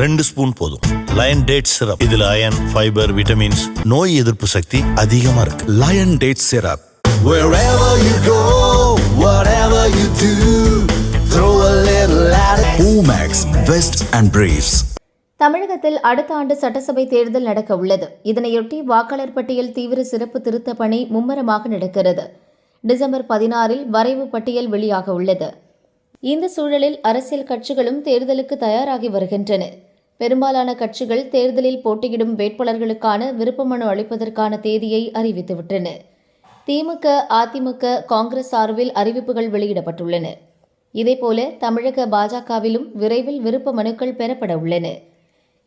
2 spoon போதும். Lion date syrup, இதுல iron, fibre, vitamins, நோய் எதிர்ப்பு சக்தி அதிகமா இருக்கு. Lion date syrup. Wherever you go, whatever you do, throw a little at it. Omax, Vest and Briefs. தமிழகத்தில் அடுத்த ஆண்டு சட்டசபை தேர்தல் நடக்க உள்ளது. இதனையொட்டி வாக்காளர் பட்டியல் தீவிர சிறப்பு திருத்த பணி மும்முரமாக நடக்கிறது. டிசம்பர் 16 வரைவு பட்டியல் வெளியாக உள்ளது. இந்த சூழலில் அரசியல் கட்சிகளும் தேர்தலுக்கு தயாராகி வருகின்றன. பெரும்பாலான கட்சிகள் தேர்தலில் போட்டியிடும் வேட்பாளர்களுக்கான விருப்ப மனு அளிப்பதற்கான தேதியை அறிவித்துவிட்டன. திமுக, அதிமுக, காங்கிரஸ் சார்பில் அறிவிப்புகள் வெளியிடப்பட்டுள்ளன. இதேபோல தமிழக பாஜகவிலும் விரைவில் விருப்ப மனுக்கள் பெறப்பட உள்ளன.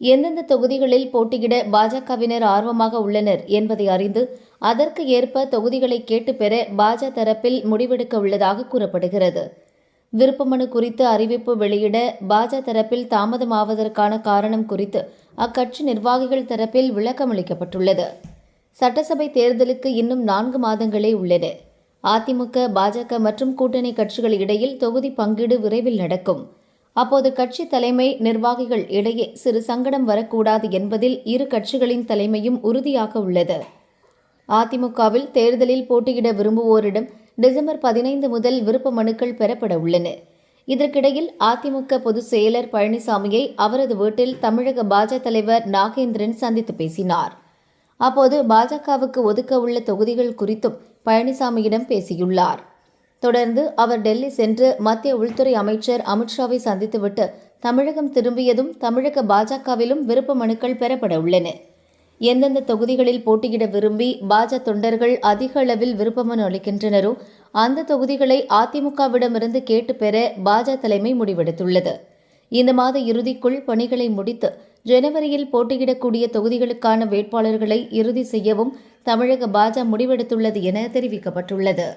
எந்தெந்த தொகுதிகளில் போட்டியிட பாஜகவினர் ஆர்வமாக உள்ளனர் என்பதை அறிந்து அதற்கு ஏற்ப தொகுதிகளை கேட்டு பெற பாஜக தரப்பில் முடிவெடுக்க உள்ளதாக கூறப்படுகிறது. விருப்பமனு குறித்து அறிவிப்பு வெளியிட பாஜக தரப்பில் தாமதமாவதற்கான காரணம் குறித்து அக்கட்சி நிர்வாகிகள் தரப்பில் விளக்கமளிக்கப்பட்டுள்ளது. சட்டசபை தேர்தலுக்கு இன்னும் 4 மாதங்களே உள்ளன. அதிமுக, பாஜக மற்றும் கூட்டணி கட்சிகள் இடையில் தொகுதி பங்கீடு விரைவில் நடக்கும். அப்போது கட்சி தலைமை, நிர்வாகிகள் இடையே சிறு சங்கடம் வரக்கூடாது என்பதில் இரு கட்சிகளின் தலைமையும் உறுதியாக உள்ளது. அதிமுகவில் தேர்தலில் போட்டியிட விரும்புவோரிடம் டிசம்பர் 15 முதல் விருப்ப மனுக்கள் பெறப்பட உள்ளன. இதற்கிடையில் அதிமுக பொதுச் செயலர் பழனிசாமியை அவரது வீட்டில் தமிழக பாஜக தலைவர் நாகேந்திரன் சந்தித்து பேசினார். அப்போது பாஜகவுக்கு ஒதுக்க உள்ள தொகுதிகள் குறித்தும் பழனிசாமியிடம் பேசியுள்ளார். தொடர்ந்து அவர் டெல்லி சென்று மத்திய உள்துறை அமைச்சர் அமித்ஷாவை சந்தித்துவிட்டு தமிழகம் திரும்பியதும் தமிழக பாஜகவிலும் விருப்ப மனுக்கள் பெறப்பட உள்ளன. எந்தெந்த தொகுதிகளில் போட்டியிட விரும்பி பாஜக தொண்டர்கள் அதிக அளவில் விருப்ப மனு அளிக்கின்றனரோ அந்த தொகுதிகளை அதிமுகவிடமிருந்து கேட்டு பெற பாஜக தலைமை முடிவெடுத்துள்ளது. இந்த மாத இறுதிக்குள் பணிகளை முடித்து ஜனவரியில் போட்டியிடக்கூடிய தொகுதிகளுக்கான வேட்பாளர்களை இறுதி செய்யவும் தமிழக பாஜக முடிவெடுத்துள்ளது என தெரிவிக்கப்பட்டுள்ளது.